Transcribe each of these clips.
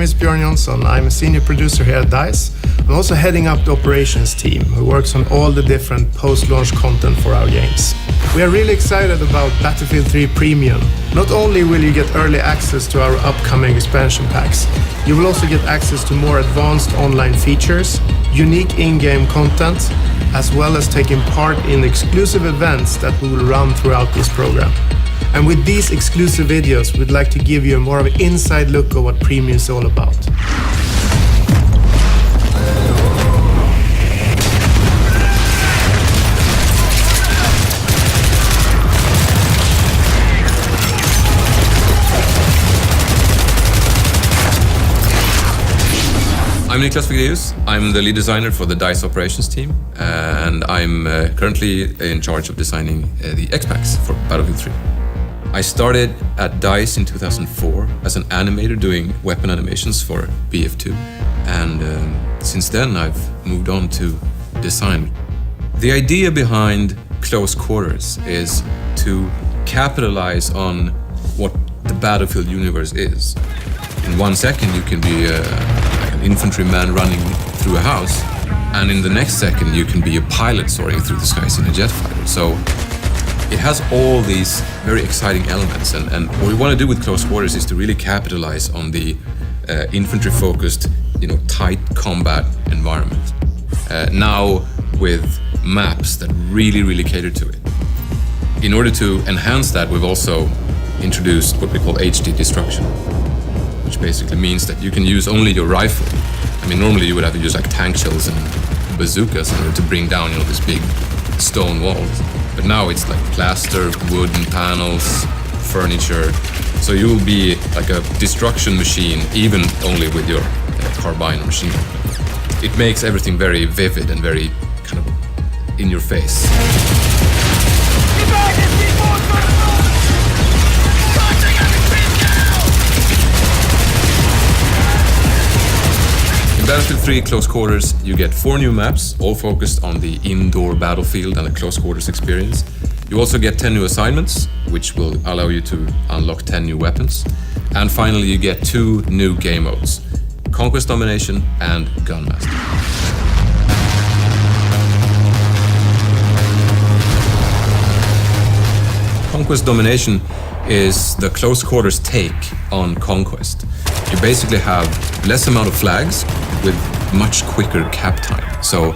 is BJÖRN JOHNSSON. I'm a senior producer here at DICE. I'm also heading up the operations team who works on all the different post-launch content for our games. We are really excited about Battlefield 3 Premium. Not only will you get early access to our upcoming expansion packs, you will also get access to more advanced online features, unique in-game content, as well as taking part in exclusive events that we will run throughout this program. And with these exclusive videos, we'd like to give you a more of an inside look of what Premium is all about. I'm NIKLAS FEGRAEUS. I'm the lead designer for the DICE operations team, and I'm currently in charge of designing the X-Packs for Battlefield 3. I started at DICE in 2004 as an animator doing weapon animations for BF2, and since then I've moved on to design. The idea behind Close Quarters is to capitalize on what the Battlefield universe is. In 1 second you can be an infantryman running through a house, and in the next second you can be a pilot soaring through the skies in a jet fighter. So it has all these very exciting elements, and what we want to do with Close Quarters is to really capitalize on the infantry-focused, tight combat environment. Now with maps that really cater to it. In order to enhance that, we've also introduced what we call HD destruction, which basically means that you can use only your rifle. I mean, normally you would have to use like tank shells and bazookas in order to bring down, these big stone walls. But now it's like plaster, wooden panels, furniture. So you will be like a destruction machine, even only with your carbine or machine gun. It makes everything very vivid and very kind of in your face. In Battlefield 3 Close Quarters, you get 4 new maps, all focused on the indoor battlefield and the Close Quarters experience. You also get 10 new assignments, which will allow you to unlock 10 new weapons. And finally, you get 2 new game modes, Conquest, Domination and GUNMASTER. Conquest Domination is the Close Quarters take on Conquest. You basically have less amount of flags with much quicker cap time. So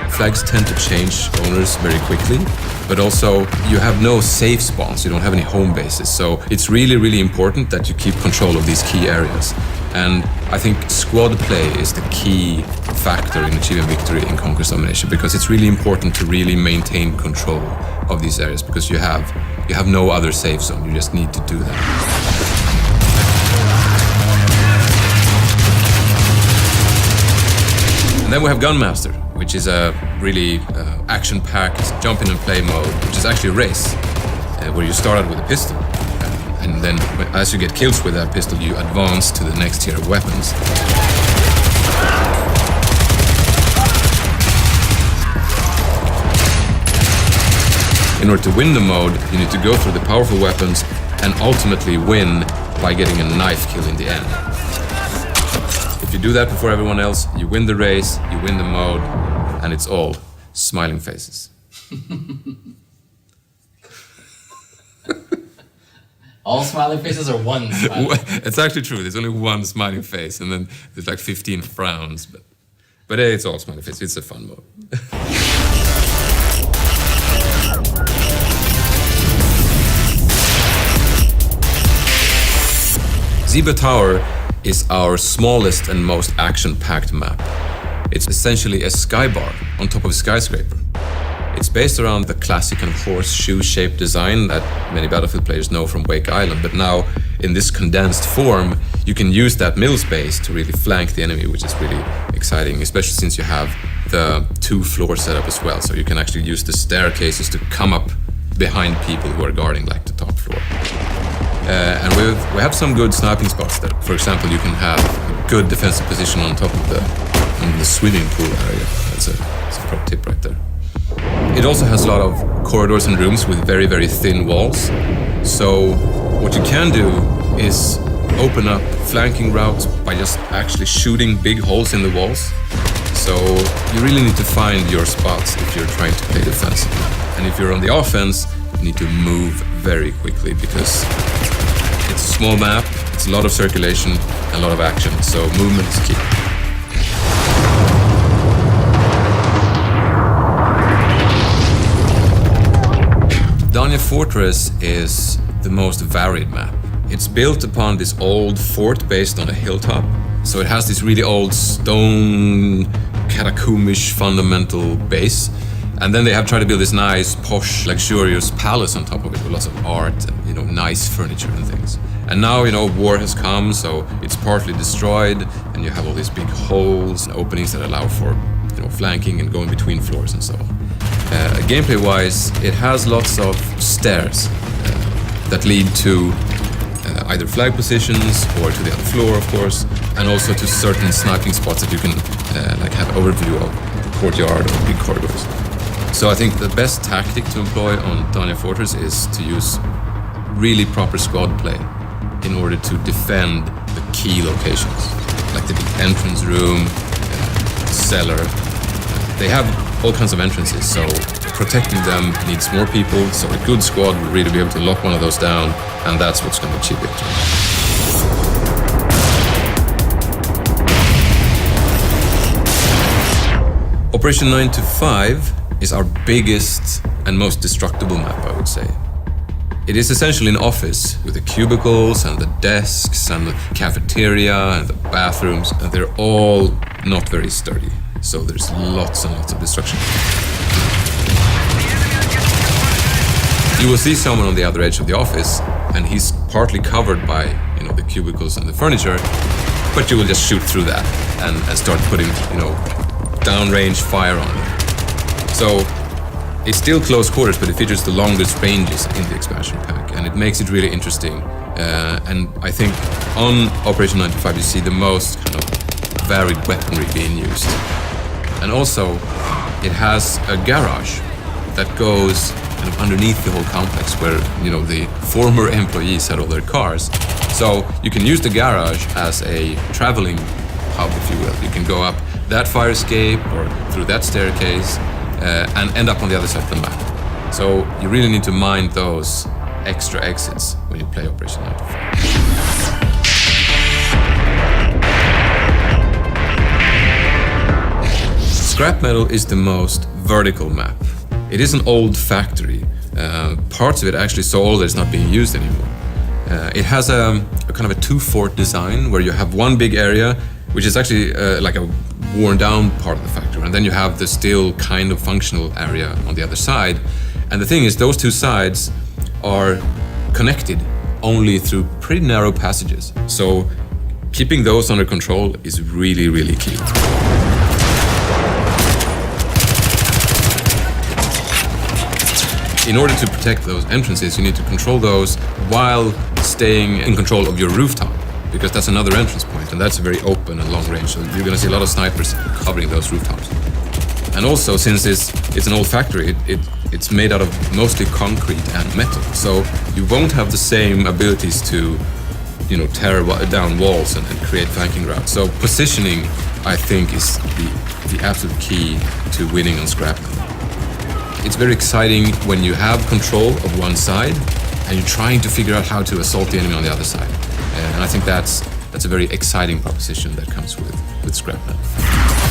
flags tend to change owners very quickly, but also you have no safe spawns, you don't have any home bases. So it's really important that you keep control of these key areas. And I think squad play is the key factor in achieving victory in Conquest Domination, because it's really important to really maintain control of these areas, because you have no other safe zone, you just need to do that. And then we have Gunmaster, which is a really action-packed jump-in-and-play mode, which is actually a race, where you start out with a pistol, and then as you get kills with that pistol, you advance to the next tier of weapons. In order to win the mode, you need to go through the powerful weapons and ultimately win by getting a knife kill in the end. If you do that before everyone else, you win the race, you win the mode, and it's all smiling faces. All smiling faces or one smiling? It's actually true, there's only one smiling face, and then there's like 15 frowns, but hey, it's all smiling faces, it's a fun mode. ZIBA Tower is our smallest and most action-packed map. It's essentially a skybar on top of a skyscraper. It's based around the classic and horseshoe-shaped design that many Battlefield players know from Wake Island, but now in this condensed form, you can use that middle space to really flank the enemy, which is really exciting, especially since you have the 2-floor setup as well, so you can actually use the staircases to come up behind people who are guarding like the top floor. And we have some good sniping spots there. For example, you can have a good defensive position on top of the swimming pool area. That's a pro tip right there. It also has a lot of corridors and rooms with very thin walls. So what you can do is open up flanking routes by just actually shooting big holes in the walls. So you really need to find your spots if you're trying to play defensively. And if you're on the offense, you need to move very quickly because it's a small map, it's a lot of circulation, and a lot of action, so movement is key. Donya Fortress is the most varied map. It's built upon this old fort based on a hilltop. So it has this really old stone, catacombish fundamental base. And then they have tried to build this nice, posh, luxurious palace on top of it with lots of art and, nice furniture and things. And now, war has come, so it's partly destroyed, and you have all these big holes and openings that allow for, flanking and going between floors and so on. Gameplay-wise, it has lots of stairs that lead to either flag positions or to the other floor, of course, and also to certain sniping spots that you can have overview of courtyard or big corridors. So I think the best tactic to employ on Donya Fortress is to use really proper squad play in order to defend the key locations, like the big entrance room, cellar. They have all kinds of entrances, so protecting them needs more people, so a good squad will really be able to lock one of those down, and that's what's going to achieve it. Operation 9 to 5 is our biggest and most destructible map, I would say. It is essentially an office with the cubicles and the desks and the cafeteria and the bathrooms, and they're all not very sturdy. So there's lots and lots of destruction. You will see someone on the other edge of the office, and he's partly covered by, the cubicles and the furniture, but you will just shoot through that and start putting, downrange fire on them. So it's still close quarters, but it features the longest ranges in the expansion pack, and it makes it really interesting. And I think on Operation 9 to 5 you see the most kind of varied weaponry being used. And also, it has a garage that goes kind of underneath the whole complex where, the former employees had all their cars. So you can use the garage as a traveling hub, if you will. You can go up that fire escape or through that staircase and end up on the other side of the map. So you really need to mind those extra exits when you play Operation 9 to 5. Scrap-metal is the most vertical map. It is an old factory. Parts of it actually so old that it's not being used anymore. It has a kind of a two-fort design where you have one big area, which is actually like a worn-down part of the factory, and then you have the still kind of functional area on the other side. And the thing is, those two sides are connected only through pretty narrow passages. So keeping those under control is really, really key. In order to protect those entrances, you need to control those while staying in control of your rooftop, because that's another entrance point, and that's very open and long range, so you're going to see a lot of snipers covering those rooftops. And also, since it's an old factory, it's made out of mostly concrete and metal, so you won't have the same abilities to, tear down walls and create flanking routes. So positioning, I think, is the absolute key to winning on scrap-metal. It's very exciting when you have control of one side and you're trying to figure out how to assault the enemy on the other side. And I think that's a very exciting proposition that comes with scrap-metal.